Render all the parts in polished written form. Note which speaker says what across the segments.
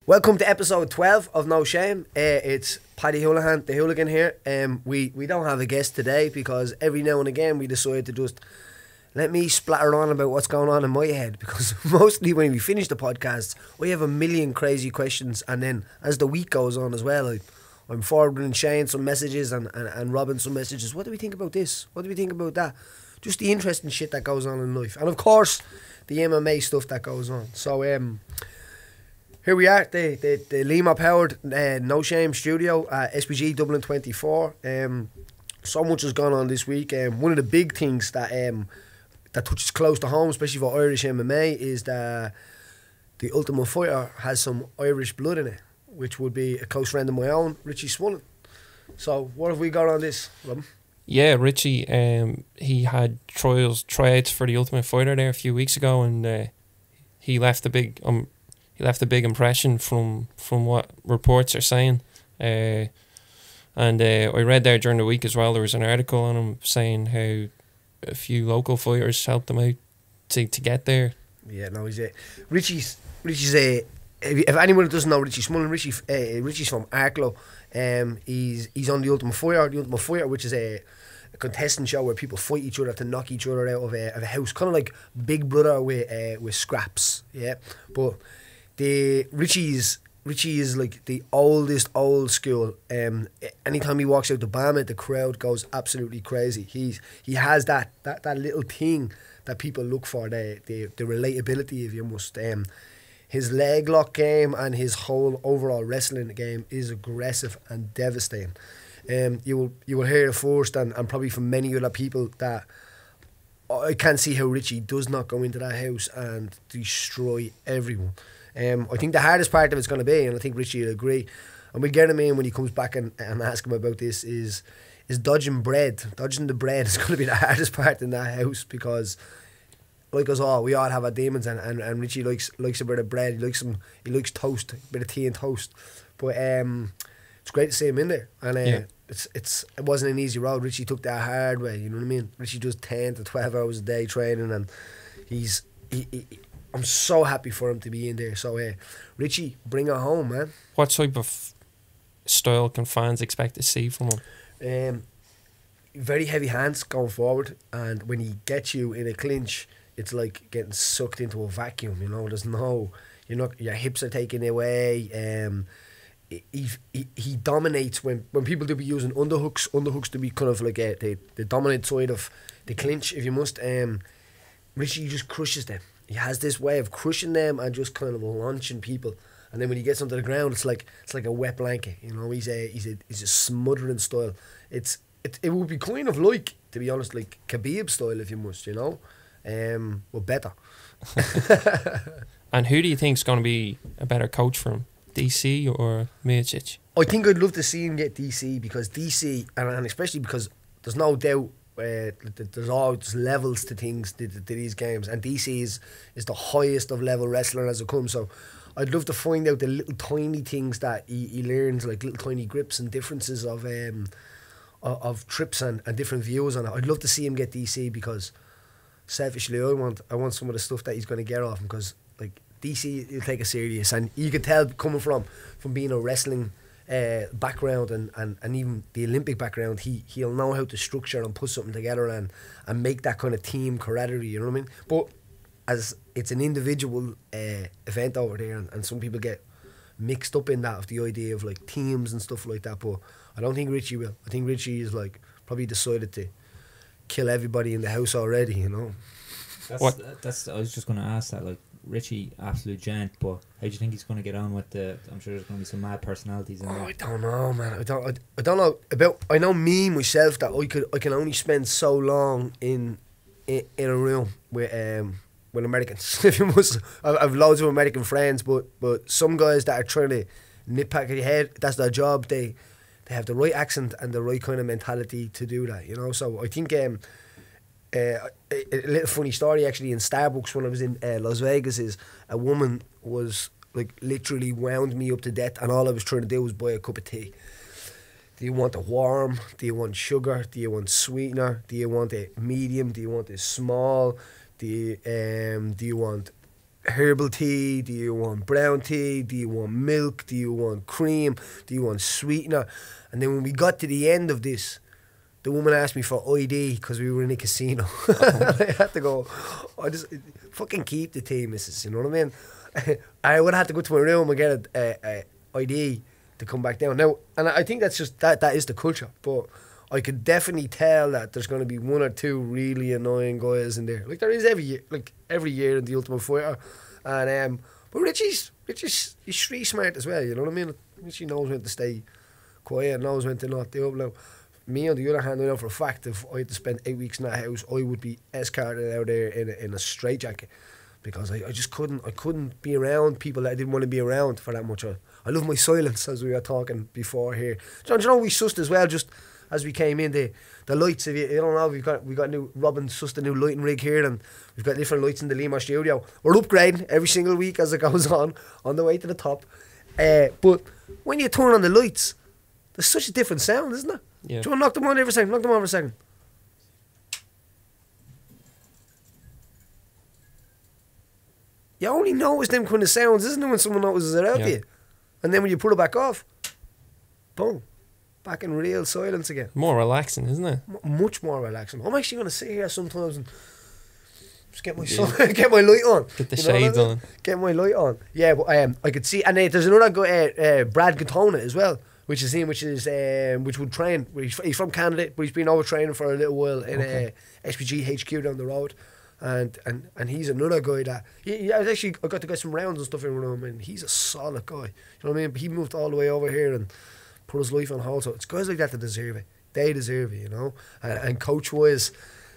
Speaker 1: Welcome to episode 12 of No Shame. It's Paddy Holohan, the Hooligan here. We don't have a guest today because every now and again we decide to just let me splatter on about what's going on in my head, because mostly when we finish the podcast we have a million crazy questions, and then as the week goes on as well, I'm forwarding Shane some messages and Robin some messages. What do we think about this? What do we think about that? Just the interesting shit that goes on in life, and of course the MMA stuff that goes on. So here we are, the Limor powered No Shame studio at SPG Dublin 24. So much has gone on this week. One of the big things that touches close to home, especially for Irish MMA, is that the Ultimate Fighter has some Irish blood in it, which would be a close friend of my own, Richie Swollen. So what have we got on this, Robin?
Speaker 2: Yeah, Richie, he had tryouts for the Ultimate Fighter there a few weeks ago, and he left a big impression from what reports are saying. And I read there during the week as well, there was an article on him saying how a few local fighters helped him out to get there. Yeah, no,
Speaker 1: Richie's if anyone doesn't know Richie Smullen, Richie's from Arklow. He's on the Ultimate Fighter, which is a contestant show where people fight each other to knock each other out of a house, kind of like Big Brother with scraps. Yeah, but Richie is like the oldest old school. Anytime he walks out the Bama, the crowd goes absolutely crazy. He has that little thing that people look for, the relatability, if you must. His leg lock game and his whole overall wrestling game is aggressive and devastating. You will hear it first, and probably from many other people, that I can't see how Richie does not go into that house and destroy everyone. I think the hardest part of it's going to be, and I think Richie will agree, and we'll get him in when he comes back and ask him about this, is dodging bread. Dodging the bread is going to be the hardest part in that house, because like us all, we all have our demons, and Richie likes a bit of bread. He likes toast, a bit of tea and toast. But it's great to see him in there, and it wasn't an easy road. Richie took that hard way, you know what I mean? Richie does 10 to 12 hours a day training, and I'm so happy for him to be in there. So Richie, bring it home, man.
Speaker 2: What type of style can fans expect to see from him?
Speaker 1: Very heavy hands going forward, and when he gets you in a clinch, it's like getting sucked into a vacuum. You know, your hips are taken away. He dominates when people do be using underhooks. Underhooks to be kind of like the dominant side of the clinch, if you must. Richie just crushes them. He has this way of crushing them and just kind of launching people. And then when he gets onto the ground, it's like a wet blanket. You know, he's a smothering style. It would be kind of like, to be honest, like Khabib style, if you must. You know, well, better.
Speaker 2: And who do you think is going to be a better coach for him, DC or Miocic?
Speaker 1: I think I'd love to see him get DC, because DC, and especially because there's no doubt there's always levels to things, to these games, and DC is the highest of level wrestler as it comes. So I'd love to find out the little tiny things that he learns, like little tiny grips and differences of trips and different views on it. I'd love to see him get DC, because selfishly I want some of the stuff that he's going to get off him, because like DC, he'll take it serious, and you can tell coming from being a wrestling background and even the Olympic background, he'll know how to structure and put something together and make that kind of team camaraderie, you know what I mean? But as it's an individual event over there, and some people get mixed up in that, of the idea of like teams and stuff like that, but I don't think Richie will. I think Richie is like probably decided to kill everybody in the house already, you know.
Speaker 3: That's I was just going to ask that, like, Richie, absolute gent, but how do you think he's going to get on with I'm sure there's going to be some mad personalities in there.
Speaker 1: I don't know, man. I don't know about. I know me myself that I can only spend so long in a room with Americans. If you must, I've loads of American friends, but some guys that are trying to nitpick your head, that's their job. They have the right accent and the right kind of mentality to do that, you know. So I think a little funny story actually in Starbucks when I was in Las Vegas is a woman was like literally wound me up to death, and all I was trying to do was buy a cup of tea. Do you want it warm? Do you want sugar? Do you want sweetener? Do you want it medium? Do you want it small? Do you want herbal tea? Do you want brown tea? Do you want milk? Do you want cream? Do you want sweetener? And then when we got to the end of this, the woman asked me for ID because we were in a casino. I had to go, I just fucking keep the tea, missus, you know what I mean? I would have had to go to my room and get a ID to come back down. Now, and I think that's just, that is the culture, but I could definitely tell that there's going to be one or two really annoying guys in there. Like there is every year in the Ultimate Fighter. And but Richie's he's street smart as well, you know what I mean? Richie knows when to stay quiet, knows when to not do it. Now, me on the other hand, I know for a fact if I had to spend 8 weeks in that house, I would be escorted out there in a straitjacket, because I just couldn't be around people that I didn't want to be around for that much. I love my silence, as we were talking before here. Do you know we sussed as well, just as we came in, the lights. If you don't know, we got new, Robin sussed a new lighting rig here, and we've got different lights in the Limor studio. We're upgrading every single week as it goes on the way to the top. But when you turn on the lights, there's such a different sound, isn't it?
Speaker 2: Yeah.
Speaker 1: Do you want to knock them on every second? Knock them on for a second. You only notice them kind of sounds, isn't it, when someone notices it out you? And then when you put it back off, boom, back in real silence again.
Speaker 2: More relaxing, isn't it?
Speaker 1: Much more relaxing. I'm actually going to sit here sometimes and just get my get my light on.
Speaker 2: Get the shades on.
Speaker 1: Get my light on. Yeah, but I could see, and there's another guy, Brad Gatona as well, which would train. He's from Canada, but he's been over training for a little while in SPG HQ down the road. And he's another guy that I got to get some rounds and stuff in with him, and he's a solid guy. You know what I mean? He moved all the way over here and put his life on hold. So it's guys like that that deserve it. They deserve it, you know. And coach wise,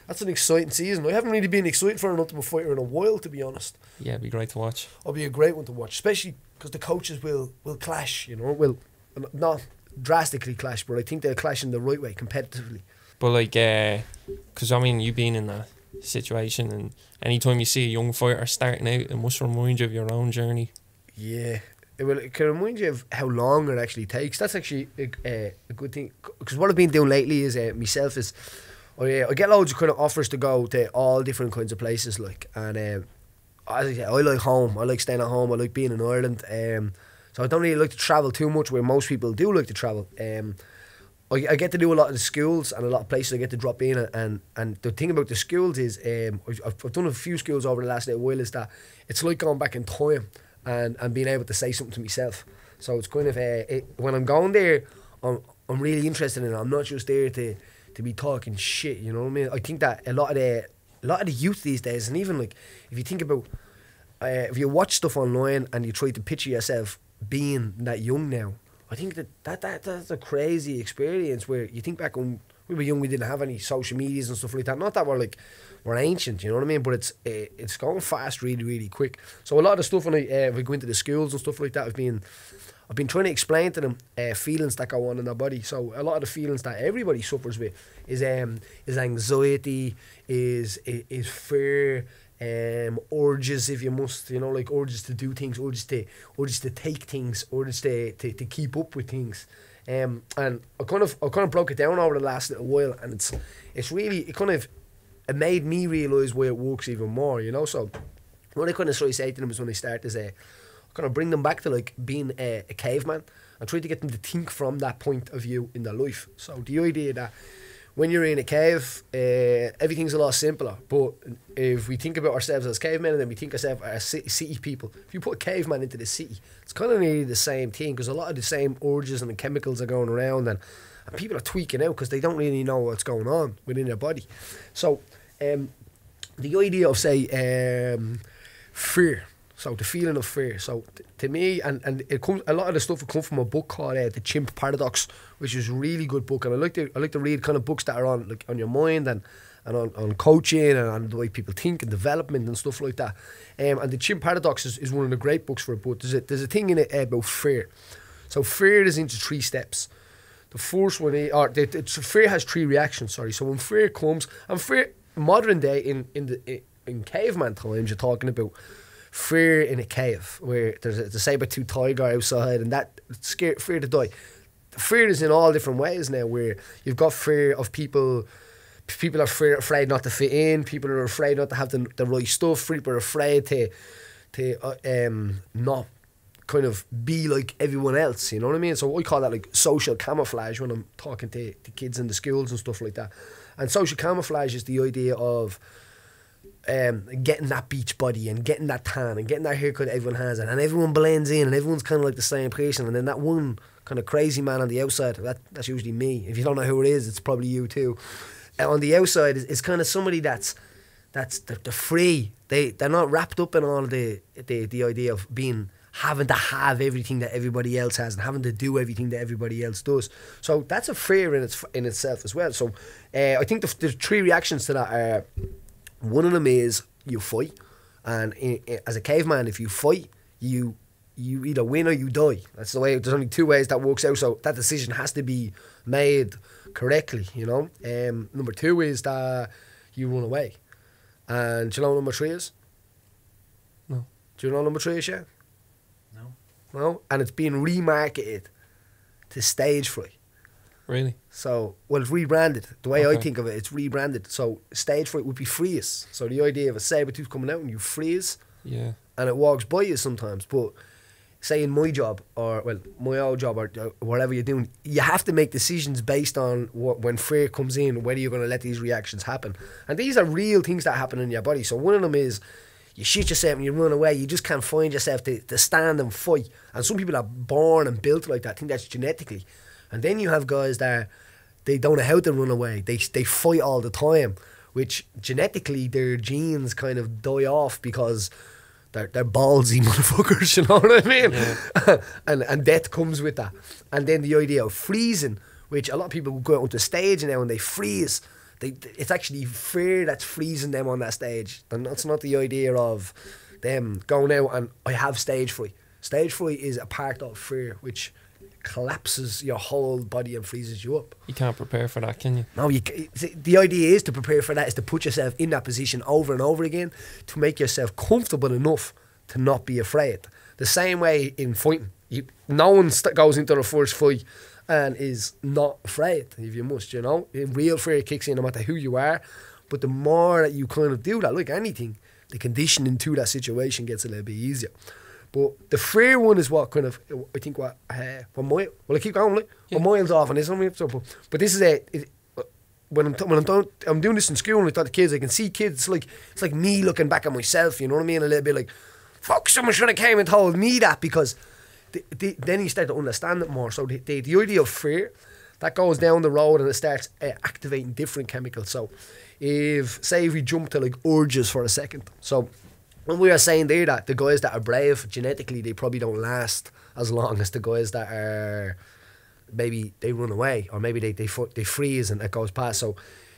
Speaker 1: that's an exciting season. I haven't really been excited for an Ultimate Fighter in a while, to be honest.
Speaker 2: Yeah, it'd be great to watch.
Speaker 1: It'll be a great one to watch, especially because the coaches will clash. You know, will not drastically clash, but I think they'll clash in the right way, competitively.
Speaker 2: But like, because I mean, you've been in that situation, and anytime you see a young fighter starting out, it must remind you of your own journey.
Speaker 1: Yeah, it can remind you of how long it actually takes. That's actually a good thing, because what I've been doing lately is myself is I get loads of kind of offers to go to all different kinds of places, like, and as I say, I like home. I like staying at home. I like being in Ireland. So I don't really like to travel too much, where most people do like to travel. I get to do a lot of the schools and a lot of places I get to drop in, and the thing about the schools is I've done a few schools over the last little while, is that it's like going back in time and being able to say something to myself. So it's kind of when I'm going there, I'm really interested in it. I'm not just there to be talking shit, you know what I mean? I think that a lot of the youth these days, and even like if you think about if you watch stuff online and you try to picture yourself being that young now, I think that's a crazy experience, where you think back when we were young, we didn't have any social medias and stuff like that. Not that we're ancient, you know what I mean? But it's going fast, really, really quick. So a lot of the stuff when I go into the schools and stuff like that, I've been trying to explain to them feelings that go on in their body. So a lot of the feelings that everybody suffers with is anxiety, is fear. Urges, if you must, you know, like urges to do things, urges to take things, urges to keep up with things. And I kind of broke it down over the last little while, and it's really, it made me realise why it works even more, you know. So what I kind of try to say to them is, when they start, is I kind of bring them back to like being a caveman, and try to get them to think from that point of view in their life. So the idea that when you're in a cave, everything's a lot simpler. But if we think about ourselves as cavemen, and then we think ourselves as city people, if you put a caveman into the city, it's kind of nearly the same thing, because a lot of the same urges and the chemicals are going around, and people are tweaking out because they don't really know what's going on within their body. So the idea of, say, fear. So the feeling of fear. So to me, and it comes, a lot of the stuff will come from a book called The Chimp Paradox, which is a really good book. And I like to read kind of books that are on your mind and on coaching and on the way people think and development and stuff like that. And The Chimp Paradox is one of the great books for it. But there's a thing in it about fear. So fear is into 3 steps. The first one, fear has 3 reactions. Sorry. So when fear comes, and fear modern day in caveman times, you're talking about fear in a cave where there's a saber-toothed tiger outside, and that fear to die. Fear is in all different ways now, where you've got fear of people are afraid not to fit in, people are afraid not to have the right stuff, people are afraid not kind of be like everyone else, you know what I mean? So I call that like social camouflage when I'm talking to kids in the schools and stuff like that. And social camouflage is the idea of getting that beach body and getting that tan and getting that haircut everyone has, and everyone blends in and everyone's kind of like the same person, and then that one kind of crazy man on the outside, that's usually me. If you don't know who it is, it's probably you too. On the outside is kind of somebody they're free. They're not wrapped up in all the idea of having to have everything that everybody else has and having to do everything that everybody else does. So that's a fear in itself as well. So I think the three reactions to that are, one of them is you fight, and as a caveman, if you fight, you either win or you die. That's the way. There's only two ways that works out. So that decision has to be made correctly, you know. Number two is that you run away, and do you know what number three is?
Speaker 2: No.
Speaker 1: Do you know what number three is yet?
Speaker 3: No.
Speaker 1: And it's being remarketed to stage fright.
Speaker 2: Really?
Speaker 1: So, well, it's rebranded. The way
Speaker 2: Okay.
Speaker 1: I think of it, it's rebranded. So, stage fright would be freeze. So, the idea of a saber tooth coming out and you freeze,
Speaker 2: Yeah.
Speaker 1: and it walks by you sometimes. But, say in my job, or, well, my old job, or whatever you're doing, you have to make decisions based on when fear comes in, whether you're going to let these reactions happen. And these are real things that happen in your body. So, one of them is, you shit yourself and you run away. You just can't find yourself to stand and fight. And some people are born and built like that. I think that's genetically. And then you have guys that they don't know how to run away. They fight all the time, which genetically their genes kind of die off because they're ballsy motherfuckers, you know what I mean?
Speaker 2: Yeah.
Speaker 1: and death comes with that. And then the idea of freezing, which a lot of people go out onto stage now and they freeze. It's actually fear that's freezing them on that stage. And that's not the idea of them going out and I have stage fright. Stage fright is a part of fear which collapses your whole body and freezes you up.
Speaker 2: You can't prepare for that, can you?
Speaker 1: No, the idea is to prepare for that, is to put yourself in that position over and over again to make yourself comfortable enough to not be afraid. The same way in fighting. No one goes into the first fight and is not afraid, if you must, you know. Real fear kicks in no matter who you are. But the more that you kind of do that, like anything, the conditioning to that situation gets a little bit easier. But the fear one is what kind of, I think, well, I keep going, like,
Speaker 2: Yeah.
Speaker 1: we're miles off on this one. So, but this is when I'm doing this in school and I talk to kids, I can see kids, it's like me looking back at myself, you know what I mean? A little bit like, fuck, someone should have came and told me that, because then you start to understand it more. So the idea of fear, that goes down the road and it starts activating different chemicals. So if we jump to like urges for a second. So when we are saying there that the guys that are brave, genetically, they probably don't last as long as the guys that are, maybe they run away, or maybe they freeze and it goes past. So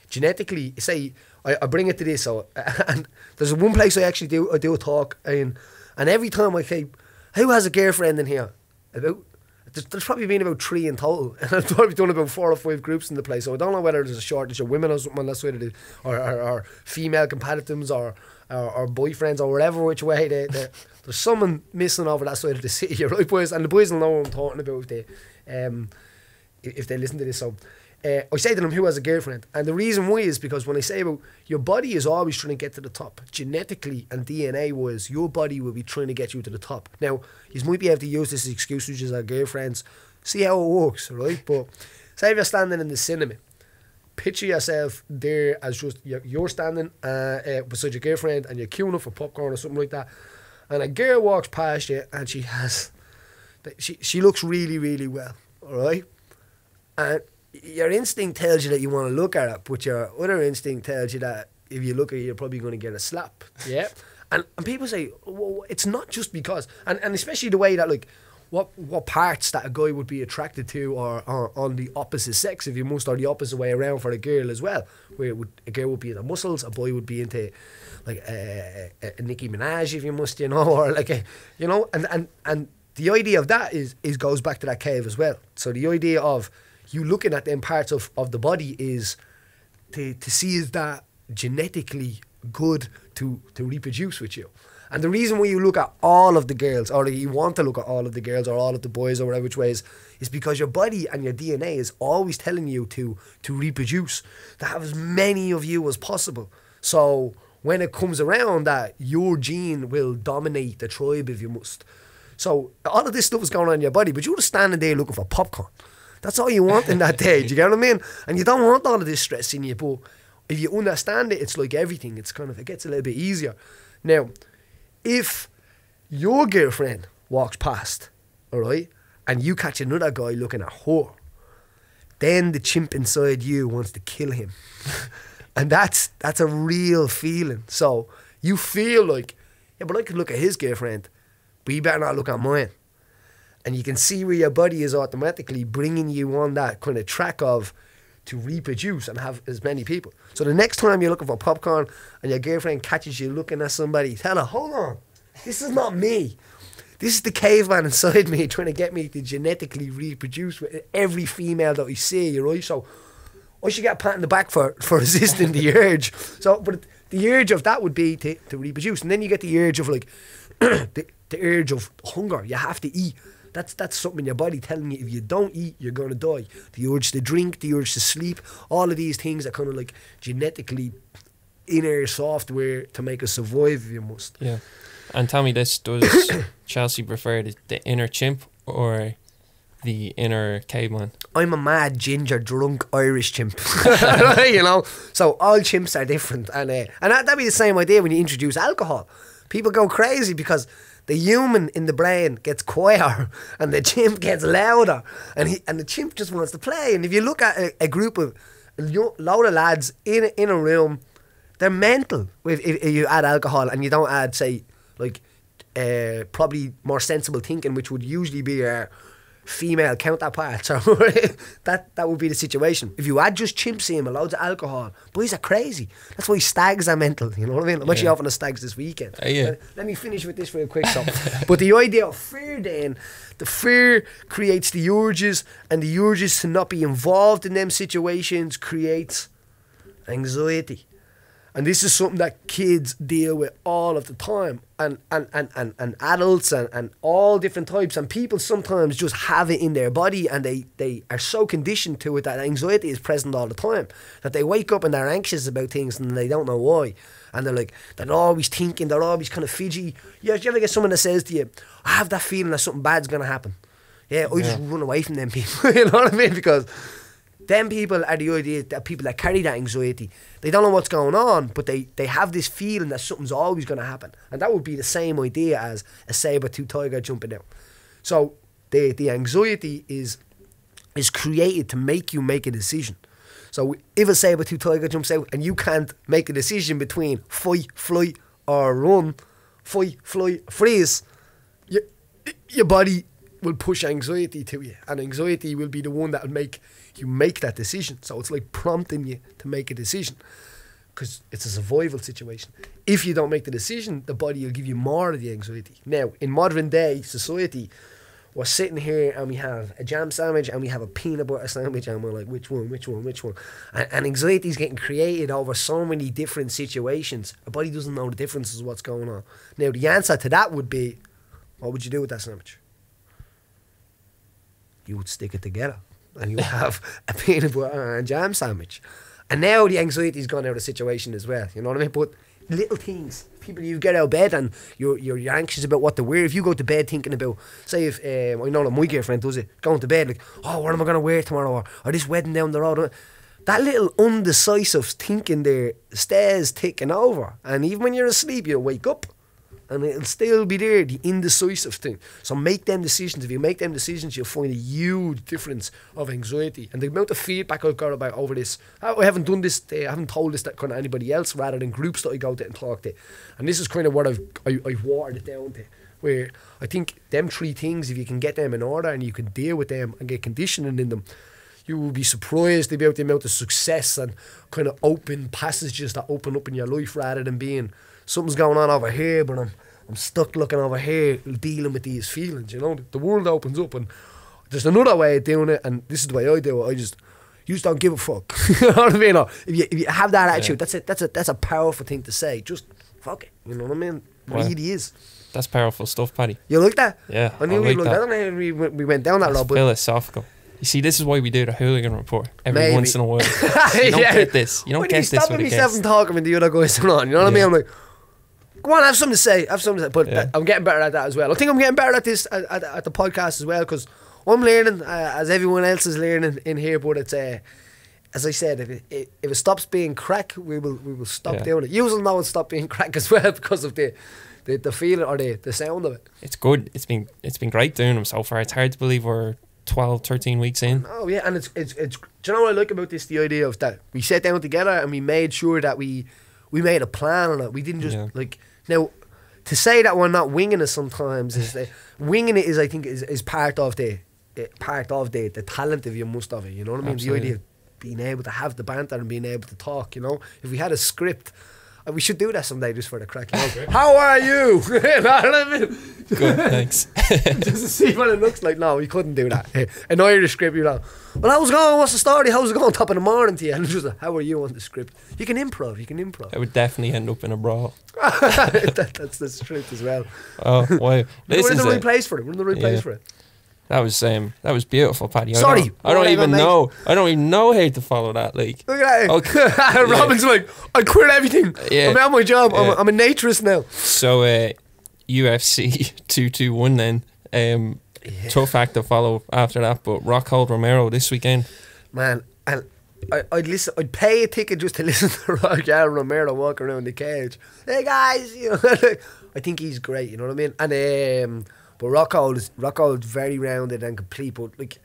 Speaker 1: genetically, say, I bring it to this, so, and there's one place I actually do a talk in, and every time I say, who has a girlfriend in here? There's probably been about 3 in total, and I've probably done about 4 or 5 groups in the place, so I don't know whether there's a shortage of women or something, that's what it is, or female competitors, or boyfriends, or whatever which way there's someone missing over that side of the city, right, boys? And the boys will know what I'm talking about if they listen to this. So I say to them, who has a girlfriend? And the reason why is because when I say about your body is always trying to get to the top, genetically and DNA wise, your body will be trying to get you to the top. Now, you might be able to use this as excuse, which is our girlfriends, see how it works, right? But say if you're standing in the cinema, picture yourself there as just you're standing beside your girlfriend and you're queuing up for popcorn or something like that, and a girl walks past you and she looks really, really well, alright? And your instinct tells you that you want to look at it, but your other instinct tells you that if you look at it, you're probably going to get a slap. Yeah. And people say, well, it's not just because, and especially the way that, like, what parts that a guy would be attracted to, or on the opposite sex, if you must, or the opposite way around for a girl as well, where a girl would be into muscles, a boy would be into like a Nicki Minaj, if you must, you know, or like a, you know, and the idea of that is goes back to that cave as well. So the idea of you looking at them parts of the body is to see is that genetically good to reproduce with you. And the reason why you look at all of the girls, or you want to look at all of the girls or all of the boys or whatever which ways, is because your body and your DNA is always telling you to reproduce, to have as many of you as possible. So when it comes around that your gene will dominate the tribe if you must. So all of this stuff is going on in your body, but you're just standing there looking for popcorn. That's all you want in that day. Do you get what I mean? And you don't want all of this stress in you, but if you understand it, it's like everything. It's kind of, it gets a little bit easier. Now, if your girlfriend walks past, all right, and you catch another guy looking at her, then the chimp inside you wants to kill him. And that's a real feeling. So you feel like, yeah, but I could look at his girlfriend, but you better not look at mine. And you can see where your body is automatically bringing you on that kind of track of to reproduce and have as many people. So the next time you're looking for popcorn and your girlfriend catches you looking at somebody, tell her, hold on, this is not me. This is the caveman inside me trying to get me to genetically reproduce with every female that I see, right? So I should get a pat in the back for resisting the urge. So, but the urge of that would be to reproduce. And then you get the urge of like, the urge of hunger. You have to eat. That's something in your body telling you if you don't eat, you're going to die. The urge to drink, the urge to sleep, all of these things are kind of like genetically inner software to make us survive if you must.
Speaker 2: Yeah. And tell me this, does Chelsea prefer the inner chimp or the inner caveman?
Speaker 1: I'm a mad, ginger, drunk Irish chimp. You know? So all chimps are different. And that'd be the same idea when you introduce alcohol. People go crazy because the human in the brain gets quieter and the chimp gets louder. And the chimp just wants to play. And if you look at a group of a load of lads in a room, they're mental if you add alcohol and you don't add, say, like probably more sensible thinking, which would usually be female counterparts, or that would be the situation. If you add just chimps in with loads of alcohol, boys are crazy. That's why stags are mental, you know what I mean? I'm actually off on the stags this weekend. Let me finish with this real quick. So, but the idea of fear then, the fear creates the urges, and the urges to not be involved in them situations creates anxiety. And this is something that kids deal with all of the time, and adults and all different types, and people sometimes just have it in their body and they are so conditioned to it that anxiety is present all the time, that they wake up and they're anxious about things and they don't know why, and they're always thinking, they're always kind of fidgety. Yeah, do you ever get someone that says to you, I have that feeling that something bad's going to happen? Yeah, I just run away from them people. You know what I mean? Because them people are the idea that people that carry that anxiety, they don't know what's going on, but they have this feeling that something's always going to happen. And that would be the same idea as a saber-tooth tiger jumping out. So the anxiety is created to make you make a decision. So if a saber-tooth tiger jumps out and you can't make a decision between fight, flight or run, fight, flight, freeze, your body will push anxiety to you, and anxiety will be the one that will make you make that decision. So it's like prompting you to make a decision because it's a survival situation. If you don't make the decision, the body will give you more of the anxiety. Now, in modern day society, we're sitting here and we have a jam sandwich and we have a peanut butter sandwich and we're like, which one? And anxiety is getting created over so many different situations. Our body doesn't know the differences of what's going on. Now, the answer to that would be, what would you do with that sandwich? You would stick it together and you would have a peanut butter and jam sandwich. And now the anxiety's gone out of the situation as well, you know what I mean? But little things, people, you get out of bed and you're anxious about what to wear. If you go to bed thinking about, say if, I know that my girlfriend does it, going to bed like, oh, what am I going to wear tomorrow? Or this wedding down the road. That little undecisive thinking there stays ticking over. And even when you're asleep, you wake up and it'll still be there, the indecisive thing. So make them decisions. If you make them decisions, you'll find a huge difference of anxiety. And the amount of feedback I've got about over this, I haven't done this, I haven't told this to kind of anybody else rather than groups that I go to and talk to. And this is kind of what I've watered it down to, where I think them three things, if you can get them in order and you can deal with them and get conditioning in them, you will be surprised about the amount of success and kind of open passages that open up in your life rather than being something's going on over here, but I'm stuck looking over here, dealing with these feelings, you know. The world opens up and there's another way of doing it, and this is the way I do it. You just don't give a fuck. You know what I mean? If you have that attitude, that's a powerful thing to say. Just fuck it. You know what I mean? Really is.
Speaker 2: That's powerful stuff, Paddy.
Speaker 1: You like that?
Speaker 2: Yeah.
Speaker 1: I knew you liked that. We went down that road.
Speaker 2: Philosophical. You see, this is why we do the Hooligan Report every
Speaker 1: Maybe.
Speaker 2: once in a while. You don't get this. You don't get this with a
Speaker 1: stopping myself
Speaker 2: guest.
Speaker 1: from talking when the other guys are on. You know what I mean?
Speaker 2: Yeah.
Speaker 1: I'm like, go on, have something to say. But
Speaker 2: Yeah.
Speaker 1: I'm getting better at that as well. I think I'm getting better at this at the podcast as well, because I'm learning as everyone else is learning in here. But it's as I said, if it stops being crack, we will stop
Speaker 2: Yeah.
Speaker 1: doing it. You will know it'll stop being crack as well because of the feeling or the sound of it.
Speaker 2: It's good. It's been great doing them so far. It's hard to believe we're 12, 13 weeks in.
Speaker 1: Oh yeah, and it's do you know what I like about this? The idea of that we sat down together and we made sure that we made a plan on it. We didn't just like now to say that we're not winging it sometimes is winging it is I think is part of the talent of you most of it. You know what I mean?
Speaker 2: Absolutely.
Speaker 1: The idea of being able to have the banter and being able to talk. You know, if we had a script. We should do that someday just for the crack. How are you? You know what I mean?
Speaker 2: Good, thanks.
Speaker 1: Just to see what it looks like. No, we couldn't do that. An Irish script, you know. Well, how's it going? What's the story? How's it going? Top of the morning to you. And just like, how are you on the script? You can improv.
Speaker 2: It would definitely end up in a brawl.
Speaker 1: That's the truth as well.
Speaker 2: Oh, wow.
Speaker 1: We're in the right place for it. We're in the right place for it.
Speaker 2: That was beautiful, Paddy.
Speaker 1: Sorry.
Speaker 2: I don't even know how to follow that. Like,
Speaker 1: Look at that.
Speaker 2: Okay.
Speaker 1: Robin's like, I quit everything.
Speaker 2: Yeah.
Speaker 1: I'm out of my job.
Speaker 2: Yeah.
Speaker 1: I'm a naturist now.
Speaker 2: so UFC 221 then. Tough act to follow after that, but Rockhold Romero this weekend.
Speaker 1: Man, and I'd pay a ticket just to listen to Rockhold Romero walk around the cage. Hey guys, you know, I think he's great. You know what I mean? And but Rockhold's very rounded and complete. But like,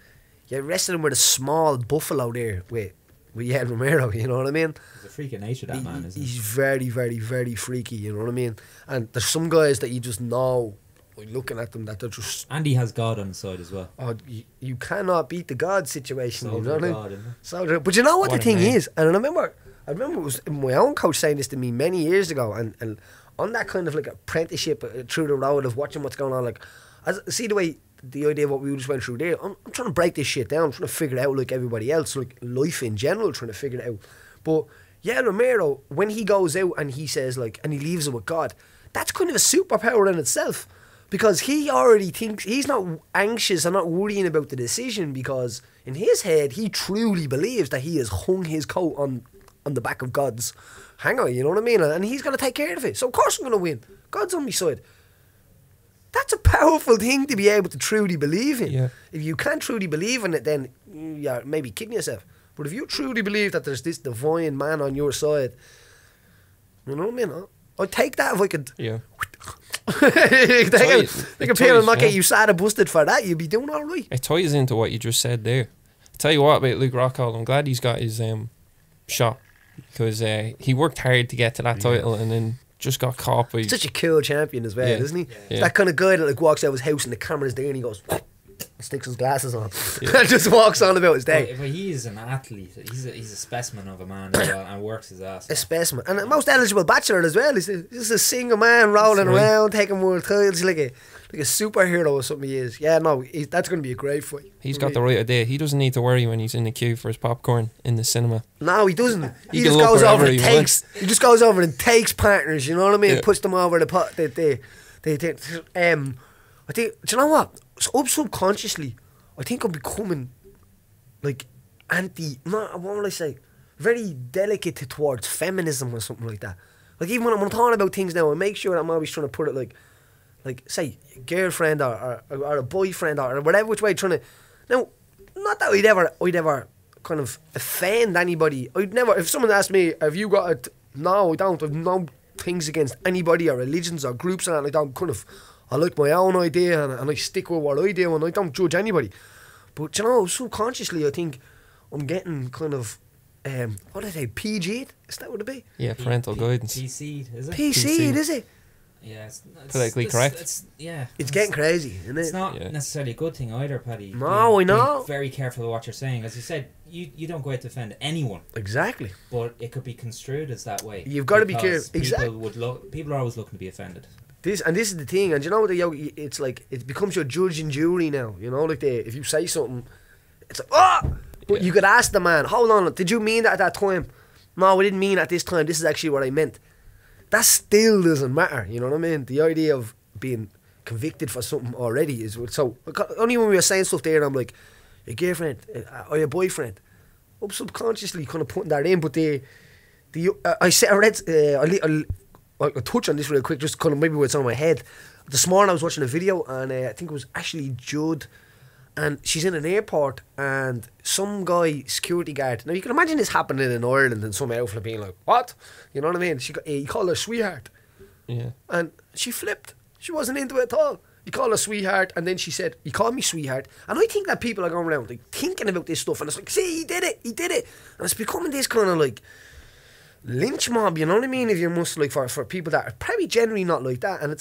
Speaker 1: you wrestled him with a small buffalo there with Romero. You know what I mean?
Speaker 3: He's a freak of nature, that man, isn't he?
Speaker 1: He's very, very, very freaky. You know what I mean? And there's some guys that you just know, like, looking at them, that they're just.
Speaker 3: And he has God on his side as well.
Speaker 1: Oh, you cannot beat the God situation.
Speaker 3: Soldier
Speaker 1: you know what I mean?
Speaker 3: God, isn't it?
Speaker 1: Soldier. But you know what the
Speaker 2: What a
Speaker 1: thing
Speaker 2: name.
Speaker 1: is, and I remember it was my own coach saying this to me many years ago, and on that kind of like apprenticeship through the road of watching what's going on, like, see the idea of what we just went through there. I'm trying to break this shit down. I'm trying to figure it out like everybody else, like life in general, trying to figure it out. But yeah, Romero, when he goes out and he says like, and he leaves it with God, that's kind of a superpower in itself, because he already thinks he's not anxious and not worrying about the decision, because in his head he truly believes that he has hung his coat on the back of God's hanger. You know what I mean? And he's going to take care of it. So of course I'm going to win. God's on my side. That's a powerful thing to be able to truly believe in.
Speaker 2: Yeah.
Speaker 1: If you can't truly believe in it, then you're maybe kidding yourself. But if you truly believe that there's this divine man on your side, you know what I mean? I'd take that if I could.
Speaker 2: Yeah.
Speaker 1: Take a pill and not get you sad and busted for that. You'd be doing all right.
Speaker 2: It ties into what you just said there. I tell you what about Luke Rockhold, I'm glad he's got his shot, because he worked hard to get to that title and then just got caught by.
Speaker 1: Such a cool champion as well,
Speaker 2: Yeah.
Speaker 1: isn't he?
Speaker 2: Yeah.
Speaker 1: That kind of guy that like walks out of his house and the camera's there and he goes, sticks his glasses on, and just walks on about his day.
Speaker 3: But he is an athlete. He's a specimen of a man as well, and works his ass
Speaker 1: A
Speaker 3: off.
Speaker 1: specimen, and the most eligible bachelor as well. He's a single man rolling
Speaker 2: That's right.
Speaker 1: around, taking world titles. He's like a superhero or something. He is. Yeah, no, that's going to be a great fight.
Speaker 2: He's got the right idea. He doesn't need to worry when he's in the queue for his popcorn in the cinema.
Speaker 1: No, he doesn't. He
Speaker 2: He
Speaker 1: just
Speaker 2: can look
Speaker 1: goes over
Speaker 2: wherever
Speaker 1: and
Speaker 2: he
Speaker 1: takes. He just goes over and takes partners. You know what I mean?
Speaker 2: Yeah.
Speaker 1: Puts them over the pot. I think. Do you know what? Subconsciously, I think I'm becoming like what will I say? Very delicate towards feminism or something like that. Like even when I'm talking about things now, I make sure that I'm always trying to put it like say girlfriend or a boyfriend or whatever which way trying to. Now, not that I'd ever kind of offend anybody. I'd never. If someone asked me, "Have you got it?" No, I don't. I've no things against anybody or religions or groups, and I don't kind of. I like my own idea and I stick with what I do and I don't judge anybody. But you know, subconsciously I think I'm getting kind of what did I say, PG'd? Is that what it be?
Speaker 2: Yeah, parental guidance.
Speaker 3: PC, is it?
Speaker 1: PC'd, is it?
Speaker 3: Yeah, it's
Speaker 2: Politically correct.
Speaker 1: It's getting crazy, isn't it?
Speaker 3: It's not
Speaker 2: Yeah.
Speaker 3: necessarily a good thing either, Paddy.
Speaker 1: No, I know.
Speaker 3: Be very careful of what you're saying. As you said, you don't go out to offend anyone,
Speaker 1: Exactly.
Speaker 3: but it could be construed as that way.
Speaker 1: You've got to be
Speaker 3: because
Speaker 1: careful. Exactly.
Speaker 3: People are always looking to be offended.
Speaker 1: This is the thing, and you know what? It's like it becomes your judge and jury now. You know, like if you say something, it's like but you could ask the man, hold on, did you mean that at that time? No, I didn't mean at this time. This is actually what I meant. That still doesn't matter. You know what I mean? The idea of being convicted for something already is so. Only when we were saying stuff there, I'm like, your girlfriend, or your boyfriend. I'm subconsciously kind of putting that in, but I'll touch on this real quick, just kind of maybe what's on my head. This morning I was watching a video, and I think it was Ashley Judd, and she's in an airport, and some guy, security guard. Now you can imagine this happening in Ireland, and some outfit being like, "What?" You know what I mean? He called her sweetheart,
Speaker 2: Yeah.
Speaker 1: and she flipped. She wasn't into it at all. He called her sweetheart, and then she said, "He called me sweetheart." And I think that people are going around like thinking about this stuff, and it's like, "See, he did it, and it's becoming this kind of like lynch mob. You know what I mean? If you must like for people that are probably generally not like that, and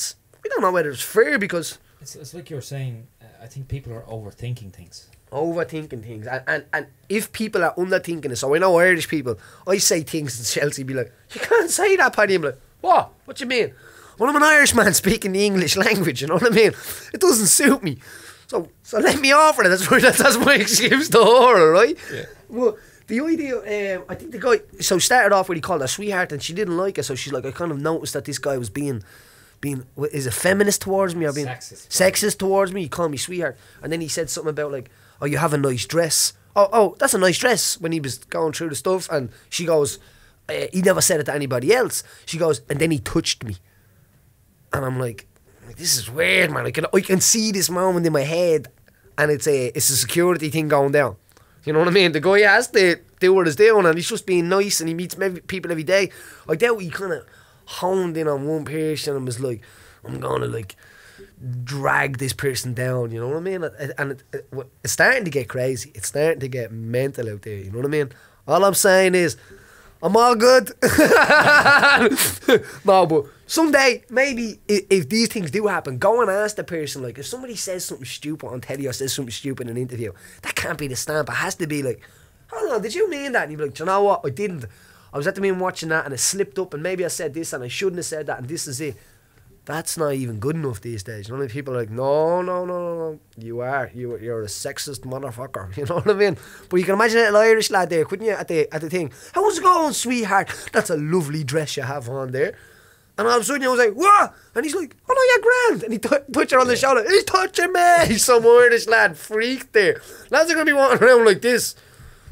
Speaker 1: we don't know whether it's fair because
Speaker 3: it's like you're saying. I think people are overthinking things.
Speaker 1: And if people are underthinking it, so I know Irish people, I say things and Chelsea be like, "You can't say that, Paddy." I'm like, "What? What do you mean?" Well, I'm an Irishman speaking the English language, you know what I mean? It doesn't suit me. So let me off it. That's my excuse to her, right?
Speaker 2: Yeah.
Speaker 1: Well, the idea, I think the guy, so started off where he called her sweetheart, and she didn't like it, so she's like, I kind of noticed that this guy was being is a feminist towards me or being sexist towards me. He called me sweetheart, and then he said something about like, "Oh, you have a nice dress." Oh, that's a nice dress, when he was going through the stuff, and she goes, he never said it to anybody else. She goes, and then he touched me, and I'm like, this is weird, man. I can see this moment in my head, and it's a security thing going down. You know what I mean? The guy has to do what he's doing, and he's just being nice, and he meets people every day. I doubt he kind of honed in on one person and was like, I'm going to like drag this person down, you know what I mean? And it's starting to get crazy. It's starting to get mental out there, you know what I mean? All I'm saying is, I'm all good. No, but someday, maybe, if these things do happen, go and ask the person, like, if somebody says something stupid on telly or says something stupid in an interview, that can't be the stamp. It has to be like, hold on, did you mean that? And you'd be like, do you know what? I didn't. I was at the meeting watching that and it slipped up, and maybe I said this and I shouldn't have said that, and this is it. That's not even good enough these days. You know what I mean? People are like, no. You're a sexist motherfucker. You know what I mean? But you can imagine that little Irish lad there, couldn't you? At the thing. How's it going, sweetheart? That's a lovely dress you have on there. And all of a sudden I was like, what? And he's like, oh no, you're grand. And he touched her on the shoulder. He's touching me. He's some Irish lad freak there. Lads are going to be walking around like this.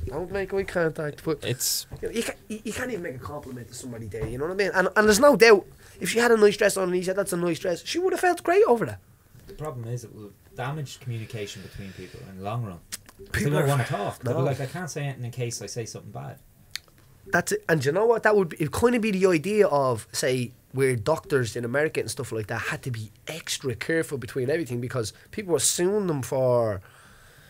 Speaker 1: Don't make eye contact. But
Speaker 2: It's
Speaker 1: you can't even make a compliment to somebody there. You know what I mean? And there's no doubt, if she had a nice dress on and he said that's a nice dress, she would have felt great over that.
Speaker 3: The problem is it will damage communication between people in the long run.
Speaker 1: People
Speaker 3: They don't
Speaker 1: are-
Speaker 3: want to talk. They'll
Speaker 1: No.
Speaker 3: be like, I can't say anything in case I say something bad.
Speaker 1: That's it. And you know what? That would be, it kind of be the idea of, say, where doctors in America and stuff like that had to be extra careful between everything, because people were suing them for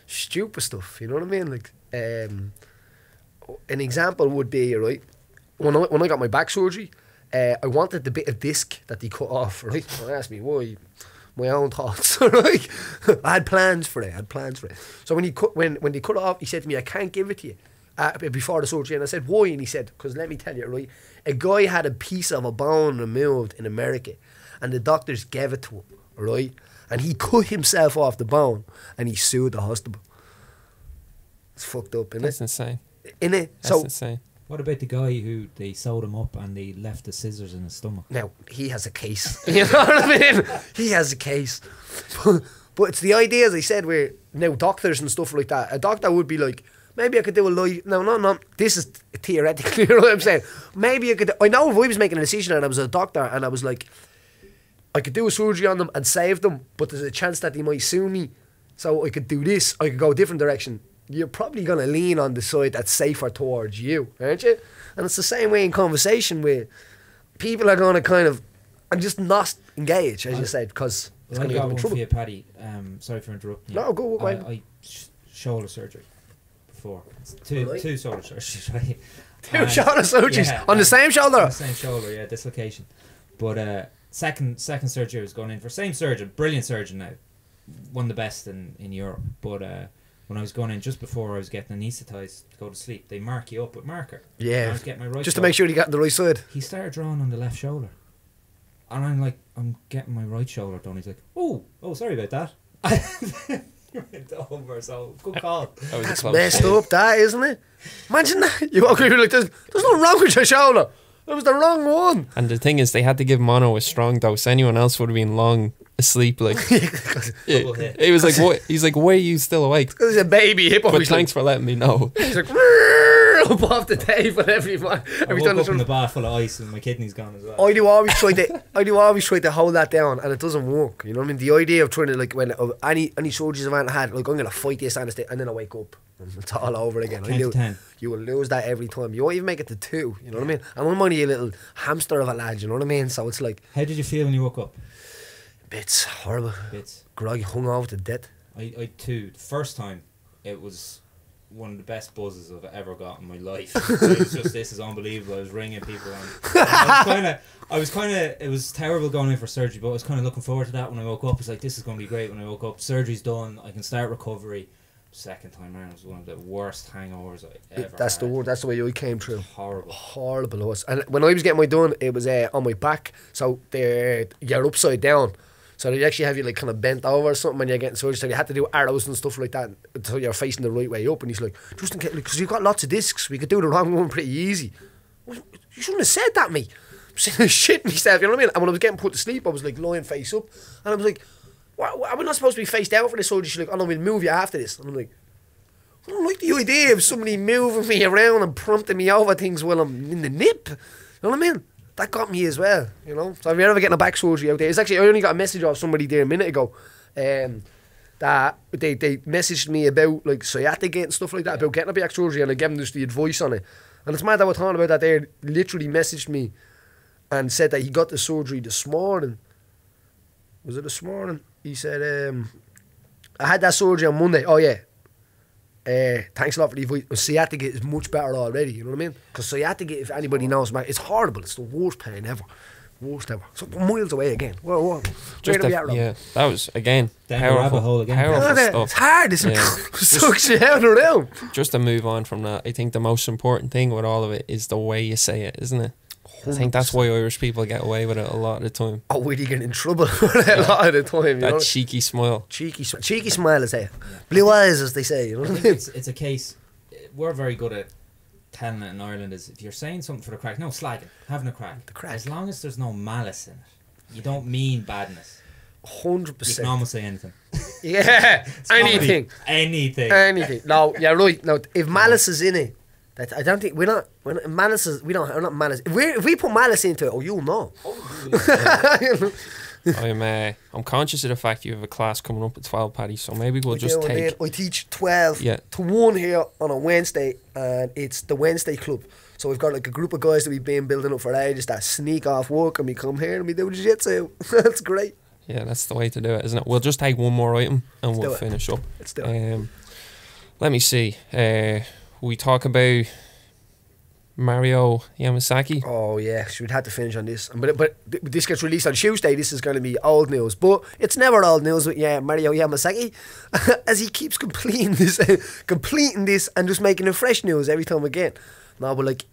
Speaker 1: stupid stuff. You know what I mean? Like, an example would be, right, when I got my back surgery, I wanted the bit of disc that they cut off, right? They asked me why. My own thoughts, right? I had plans for it. So when they cut it off, he said to me, I can't give it to you before the surgery. And I said, why? And he said, because let me tell you, right? A guy had a piece of a bone removed in America, and the doctors gave it to him, right? And he cut himself off the bone, and he sued the hospital. It's fucked up,
Speaker 2: That's
Speaker 1: innit?
Speaker 2: insane.
Speaker 1: Innit?
Speaker 2: That's
Speaker 1: So
Speaker 2: insane.
Speaker 3: What about the guy who they sewed him up and they left the scissors in his stomach?
Speaker 1: now he has a case. You know what I mean? He has a case. But it's the idea, as I said, where now doctors and stuff like that. A doctor would be like, maybe I could do a live. No. This is theoretical. You know what I'm saying? Maybe I could. I know if I was making a decision and I was a doctor and I was like, I could do a surgery on them and save them, but there's a chance that they might sue me. So I could do this. I could go a different direction. You're probably going to lean on the side that's safer towards you, aren't you? And it's the same way in conversation where people are going to kind of, and just not engage, as you said, because it's
Speaker 3: Well,
Speaker 1: going
Speaker 3: I
Speaker 1: to get them
Speaker 3: got
Speaker 1: in
Speaker 3: one
Speaker 1: trouble.
Speaker 3: for you, Paddy. Sorry for interrupting you.
Speaker 1: No, go away.
Speaker 3: I shoulder surgery before. It's two
Speaker 1: Right.
Speaker 3: shoulder surgeries, right?
Speaker 1: Two shoulder surgeries
Speaker 3: yeah,
Speaker 1: on the same shoulder.
Speaker 3: On the same shoulder, yeah, dislocation. But second surgery I was going in for. Same surgeon, brilliant surgeon now. One of the best in Europe. But when I was going in just before I was getting anaesthetised to go to sleep, they mark you up with marker. And I
Speaker 1: Yeah,
Speaker 3: was getting my right
Speaker 1: just to
Speaker 3: shoulder.
Speaker 1: make sure you got the right side.
Speaker 3: He started drawing on the left shoulder. And I'm like, I'm getting my right shoulder done. He's like, oh, sorry about that. You went over, so good call.
Speaker 2: That was a
Speaker 1: That's
Speaker 2: close
Speaker 1: messed
Speaker 2: shave.
Speaker 1: up, that, isn't it? Imagine that. You walk over like, there's nothing wrong with your shoulder. That was the wrong one.
Speaker 2: And the thing is, they had to give Mono a strong dose. Anyone else would have been long asleep. Like,
Speaker 3: Double hit.
Speaker 2: it was like, what? He's like, why are you still awake?
Speaker 1: Because he's a baby hippo.
Speaker 2: But thanks for letting me know.
Speaker 1: He's like, up off the table every
Speaker 3: I
Speaker 1: time.
Speaker 3: woke up in the bath full of ice and my kidney's gone as well.
Speaker 1: I do always try to hold that down, and it doesn't work. You know what I mean? The idea of trying to, like, when any soldiers I've had, like, I'm gonna fight this and then I wake up and it's all over again.
Speaker 3: Count to 10.
Speaker 1: You will lose that every time. You won't even make it to 2. You know what I mean? And I'm only a little hamster of a lad. You know what I mean? So it's like,
Speaker 3: How did you feel when you woke up?
Speaker 1: bits horrible,
Speaker 3: Bits.
Speaker 1: groggy, hung over to death.
Speaker 3: I too. The first time, it was one of the best buzzes I've ever got in my life. It was just, this is unbelievable. I was ringing people and I was kind of, it was terrible going in for surgery, but I was kind of looking forward to that when I woke up. It's like, this is going to be great when I woke up. Surgery's done. I can start recovery. Second time around was one of the worst hangovers I ever
Speaker 1: That's
Speaker 3: had.
Speaker 1: the word. That's the way I came through.
Speaker 3: Horrible.
Speaker 1: It was. And when I was getting my done, it was on my back. So you're upside down. So they actually have you like kind of bent over or something when you're getting surgery. So you had to do arrows and stuff like that until you're facing the right way up. And he's like, just in case, because you've got lots of discs, we could do the wrong one pretty easy. You shouldn't have said that, mate. I'm saying shit myself, you know what I mean? And when I was getting put to sleep, I was like lying face up. And I was like, what, am I not supposed to be face down for this surgery? She's like, oh no, we'll move you after this. And I'm like, I don't like the idea of somebody moving me around and prompting me over things while I'm in the nip. You know what I mean? That got me as well, you know. So if you're ever getting a back surgery out there, it's actually, I only got a message off somebody there a minute ago, that they messaged me about like sciatica and stuff like that, about getting a back surgery, and I gave them just the advice on it. And it's mad that we're talking about that. They literally messaged me and said that he got the surgery this morning. Was it this morning? He said, I had that surgery on Monday. Oh yeah. Thanks a lot for the advice. Sciatica is much better already, you know what I mean? Because sciatica, if anybody knows, man, it's horrible. It's the worst pain ever. Worst ever. So miles away again. Whoa.
Speaker 2: Just that was, again,
Speaker 3: Down the rabbit hole again.
Speaker 2: powerful stuff.
Speaker 1: It's hard. It's sucks you out around.
Speaker 2: Just to move on from that, I think the most important thing with all of it is the way you say it, isn't it? I think that's why Irish people get away with it a lot of the time.
Speaker 1: Oh, we get in trouble a lot of the time, you
Speaker 2: That
Speaker 1: know?
Speaker 2: cheeky smile.
Speaker 1: Cheeky smile, is it? Blue eyes, as they say, you know
Speaker 3: I
Speaker 1: what I
Speaker 3: think
Speaker 1: mean?
Speaker 3: it's a case, we're very good at telling it in Ireland, is if you're saying something for the crack, no slagging, having a crack.
Speaker 1: The crack.
Speaker 3: As long as there's no malice in it, you don't mean badness.
Speaker 1: 100%.
Speaker 3: You can almost say anything.
Speaker 1: Yeah, anything.
Speaker 3: Anything.
Speaker 1: No, you're right. No, if malice is in it, that I don't think we're not malice. We're not malice. If we put malice into it, you'll know.
Speaker 2: I'm conscious of the fact you have a class coming up at 12, Paddy. So maybe we'll just take.
Speaker 1: I teach 12 to 1 here on a Wednesday, and it's the Wednesday club. So we've got like a group of guys that we've been building up for ages that sneak off work and we come here and we do jiu-jitsu. That's great.
Speaker 2: Yeah, that's the way to do it, isn't it? We'll just take one more item and we'll finish up.
Speaker 1: Let's do it.
Speaker 2: Let me see. We talk about Mario Yamasaki.
Speaker 1: Oh yeah, so we'd have to finish on this. But this gets released on Tuesday. This is going to be old news, but it's never old news with Mario Yamasaki, as he keeps completing this and just making it fresh news every time again. No, but like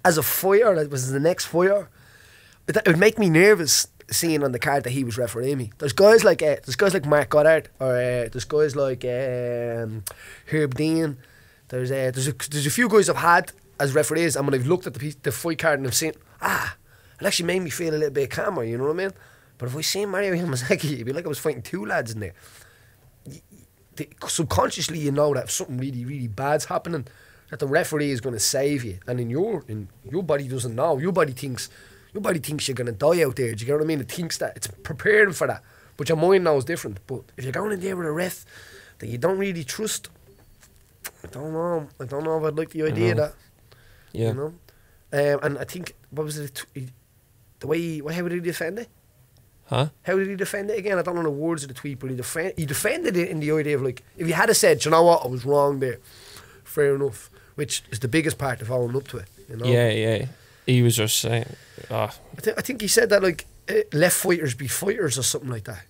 Speaker 1: as a fighter, that was the next fighter. It would make me nervous seeing on the card that he was refereeing me. There's guys like Mark Goddard, or there's guys like Herb Dean. There's a few guys I've had as referees, and when I've looked at the fight card and I've seen, it actually made me feel a little bit calmer, you know what I mean? But if I seen Mario Yamasaki, it'd be like I was fighting two lads in there. Subconsciously, you know that if something really, really bad's happening, that the referee is going to save you, and in your body doesn't know. Your body thinks you're going to die out there. Do you get what I mean? It thinks that it's preparing for that, but your mind knows different. But if you're going in there with a ref that you don't really trust, I don't know if I'd like the idea of that.
Speaker 2: Yeah.
Speaker 1: You know? And I think, what was it? How did he defend it?
Speaker 2: Huh?
Speaker 1: How did he defend it again? I don't know the words of the tweet, but he defended it in the idea of like, if you had said, you know what, I was wrong there, fair enough, which is the biggest part of owning up to it. You know?
Speaker 2: Yeah. He was just saying,
Speaker 1: I think he said that like, let fighters be fighters or something like that.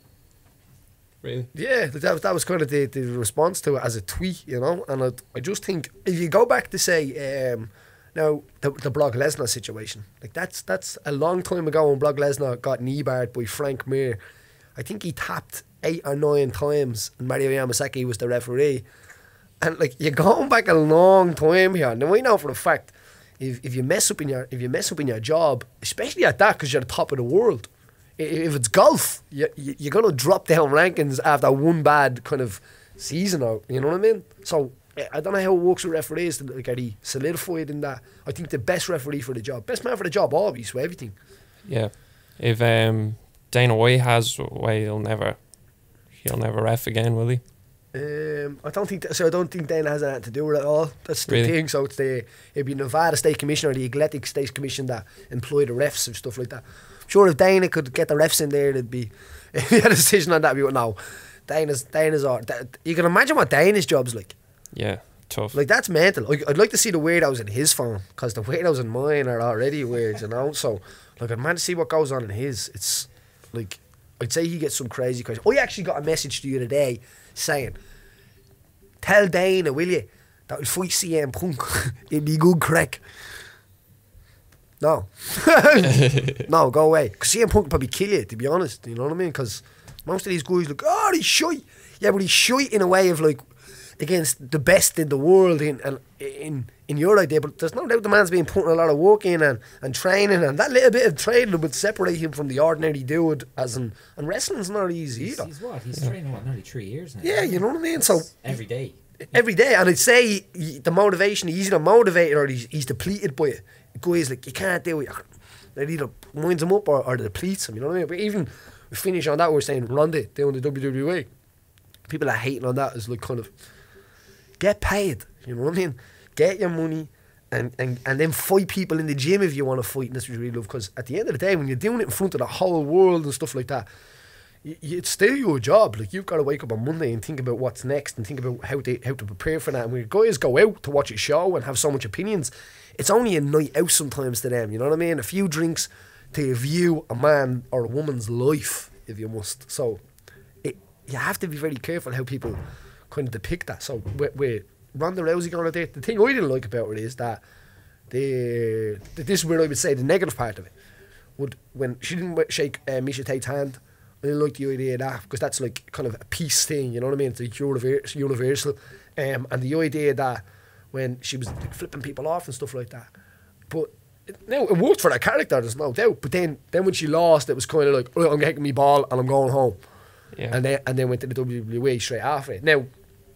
Speaker 2: Really?
Speaker 1: Yeah, that was kind of the response to it as a tweet, you know. And I just think if you go back to say now the Brock Lesnar situation, like that's a long time ago when Brock Lesnar got knee barred by Frank Mir. I think he tapped 8 or 9 times, and Mario Yamasaki was the referee. And like you're going back a long time here. Now I know for a fact if you mess up in your job, especially at that, because you're the top of the world. If it's golf, you're gonna drop down rankings after one bad kind of season, or you know what I mean. So I don't know how it works with referees. Like, are they solidified in that? I think the best referee for the job, best man for the job, always for everything.
Speaker 2: Yeah, if Dana White has way, he'll never ref again, will he?
Speaker 1: I don't think I don't think Dana has anything to do with it at all. That's the thing. So it'd be Nevada State Commission or the Athletic State Commission that employ the refs and stuff like that. Sure, if Dana could get the refs in there, it'd be if he had a decision on that. We would know. Dana's you can imagine what Dana's job's like.
Speaker 2: Yeah, tough.
Speaker 1: Like, that's mental. I'd like to see the weirdos in his phone, because the weirdos in mine are already weird, you know. So like, I'd man to see what goes on in his. It's like, I'd say he gets some crazy questions. I actually got a message the other day saying, "Tell Dana, will you, that will fight CM Punk. It'd be good crack." No. No, go away. Because CM Punk would probably kill you, to be honest. You know what I mean? Because most of these guys look, oh, he's shite. Yeah, but he's shite in a way of, like, against the best in the world in your idea. But there's no doubt the man's been putting a lot of work in and training, and that little bit of training would separate him from the ordinary dude. And wrestling's not easy either.
Speaker 3: He's what? He's training, what, nearly 3 years now?
Speaker 1: Yeah, you know what I mean? So
Speaker 3: every day.
Speaker 1: Every day. And I'd say the motivation, he's either motivated or he's depleted by it. Guys, like, you can't do it. It either winds him up or depletes him, you know what I mean? But even we finish on that, we're saying Ronda down the WWE. People are hating on that is like, kind of, get paid, you know what I mean? Get your money and then fight people in the gym if you want to fight, and that's what you really love. Because at the end of the day, when you're doing it in front of the whole world and stuff like that, it's still your job. Like, you've got to wake up on Monday and think about what's next and think about how to prepare for that. And when guys go out to watch a show and have so much opinions, it's only a night out sometimes to them, you know what I mean? A few drinks to view a man or a woman's life, if you must. So you have to be very careful how people kind of depict that. So with Ronda Rousey going out there, the thing I didn't like about it is that this is where I would say the negative part of it. When she didn't shake Misha Tate's hand, I didn't like the idea of that, because that's like kind of a peace thing, you know what I mean? It's like universal. And the idea that when she was like flipping people off and stuff like that. But now it worked for that character, there's no doubt. But then when she lost, it was kind of like, oh, I'm getting me ball and I'm going home. Yeah. And then went to the WWE straight after it. Now,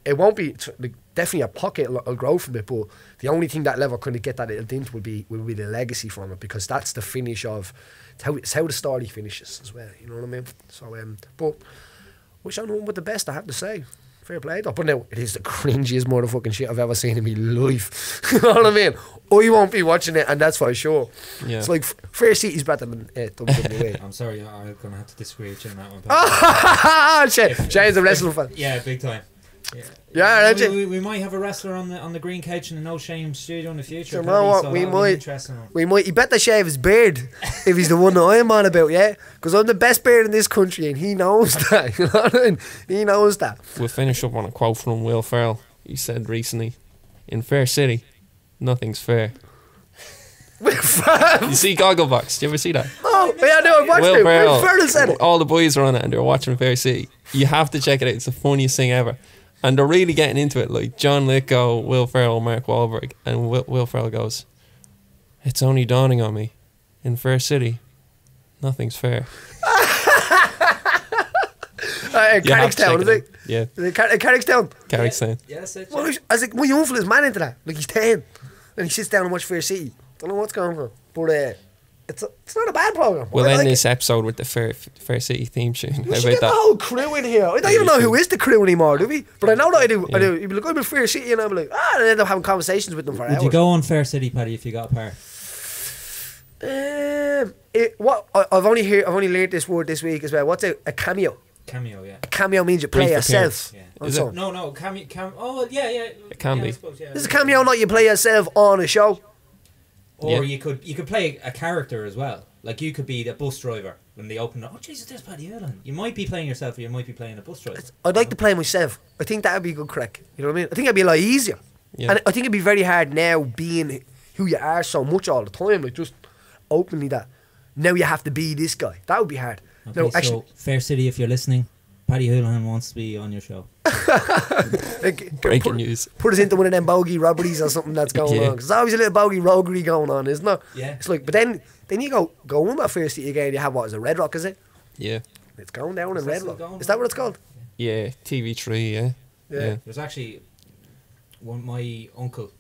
Speaker 1: it won't be like, definitely a pocket will grow from it, but the only thing that will kind of get that little dint would be the legacy from it, because that's the finish of it's how the story finishes as well. You know what I mean? So but wish I knew what the best, I have to say. Fair play though. But now, it is the cringiest motherfucking shit I've ever seen in my life. You know what I mean? I won't be watching it, and that's for sure. Yeah. It's like Fair City's better than WWE.
Speaker 3: I'm sorry, I'm going to have to disagree with you on that one.
Speaker 1: Shane's a wrestling fan.
Speaker 3: Yeah, big time.
Speaker 1: Yeah,
Speaker 3: we might have a wrestler on the green couch in the No Shame studio in the future.
Speaker 1: You know what? We might. He better shave his beard if he's the one that I'm on about, yeah? Because I'm the best beard in this country, and he knows that. You know what I mean? He knows that.
Speaker 2: We'll finish up on a quote from Will Ferrell. He said recently, "In Fair City, nothing's fair." You see Gogglebox? Do you ever see that?
Speaker 1: Oh, yeah, no, I watched it. Will Ferrell said it.
Speaker 2: All the boys are on it and they're watching Fair City. You have to check it out. It's the funniest thing ever. And they're really getting into it. Like John Lithgow, Will Ferrell, Mark Wahlberg. And Will Ferrell goes, "It's only dawning on me. In Fair City, nothing's fair."
Speaker 1: Carrickstown, is it?
Speaker 2: Yeah.
Speaker 1: Carrickstown?
Speaker 2: Carrickstown.
Speaker 3: Yes, it's
Speaker 1: well, I was like, my uncle is man into that. Like, he's 10. And he sits down and watches Fair City. Don't know what's going on. But it's not a bad program.
Speaker 2: We'll end this episode with the Fair City theme tune.
Speaker 1: We should get the whole crew in here. I don't even know who is the crew anymore, do we? But I know that I do. Yeah. I do. You'd be like, I'm in Fair City, and I'd be like, and end up having conversations with them for hours.
Speaker 3: Would you go on Fair City, Paddy, if you got a pair?
Speaker 1: I've only learned this word this week as well. What's a cameo?
Speaker 3: Cameo, yeah.
Speaker 1: A cameo means you play yourself.
Speaker 3: Yeah. Is it? No, cameo. Oh, yeah.
Speaker 2: It can be.
Speaker 3: I suppose, yeah.
Speaker 1: This is a cameo, not you play yourself on a show.
Speaker 3: Or you could play a character as well. Like, you could be the bus driver when they open. Oh, Jesus, there's Paddy Holohan. You might be playing yourself, or you might be playing a bus driver.
Speaker 1: I'd like to play myself. I think that would be a good crack. You know what I mean? I think it'd be a lot easier. Yeah. And I think it'd be very hard now, being who you are so much all the time, like just openly that. Now you have to be this guy. That would be hard.
Speaker 3: Okay, so Fair City, if you're listening, Paddy Holohan wants to be on your show.
Speaker 1: Like,
Speaker 2: Breaking news.
Speaker 1: Put us into one of them bogey robberies or something that's going on. 'Cause there's always a little bogey roguery going on, isn't there?
Speaker 3: Yeah.
Speaker 1: It's like, but then you go on that first city again. You have what is it, Red Rock? Is it?
Speaker 2: Yeah.
Speaker 1: It's going down in
Speaker 3: that
Speaker 1: Red
Speaker 3: still
Speaker 1: Rock.
Speaker 3: going
Speaker 1: Is that
Speaker 3: on?
Speaker 1: what it's called?
Speaker 2: Yeah, TV3, yeah.
Speaker 1: Yeah.
Speaker 3: There's actually my uncle,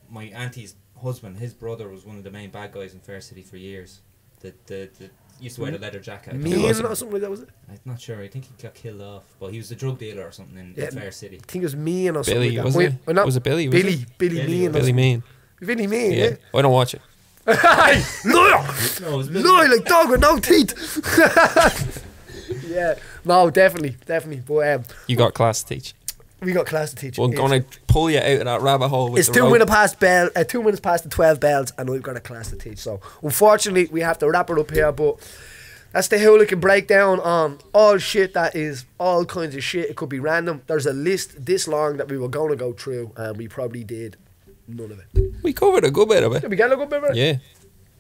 Speaker 3: my auntie's husband, his brother was one of the main bad guys in Fair City for years. The used to wear the leather jacket.
Speaker 1: Mean or something like that, was it?
Speaker 3: I'm not sure. I think he got killed off, but he was a drug dealer or something in Fair City.
Speaker 1: I think it was Mean or something
Speaker 2: Billy,
Speaker 1: like
Speaker 2: was
Speaker 1: that.
Speaker 2: it?
Speaker 1: Wait, not
Speaker 2: Was it Billy? Was
Speaker 1: Billy.
Speaker 2: it?
Speaker 1: Billy Mean.
Speaker 2: Billy Mean.
Speaker 1: Billy Mean,
Speaker 2: Yeah.
Speaker 1: yeah.
Speaker 2: I don't watch it.
Speaker 1: Hey, liar!
Speaker 3: No, it was Billy.
Speaker 1: Liar like dog with no teeth. Yeah, no, definitely. But
Speaker 2: You got class to teach.
Speaker 1: we got class to teach.
Speaker 2: We're going to pull you out of that rabbit hole with
Speaker 1: It's
Speaker 2: the
Speaker 1: 2
Speaker 2: rope.
Speaker 1: minutes past the 12 bells, and we've got a class to teach. So, unfortunately, we have to wrap it up here. But that's the Hooligan breakdown on all shit that is all kinds of shit. It could be random. There's a list this long that we were going to go through, and we probably did none of it.
Speaker 2: We covered a good bit of it.
Speaker 1: Did we get a good bit of it?
Speaker 2: Yeah.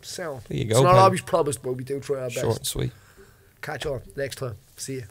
Speaker 1: Sound.
Speaker 2: There you
Speaker 1: It's
Speaker 2: go,
Speaker 1: not
Speaker 2: pal.
Speaker 1: always promised, but we do try our best.
Speaker 2: Short and sweet.
Speaker 1: Catch on next time. See ya.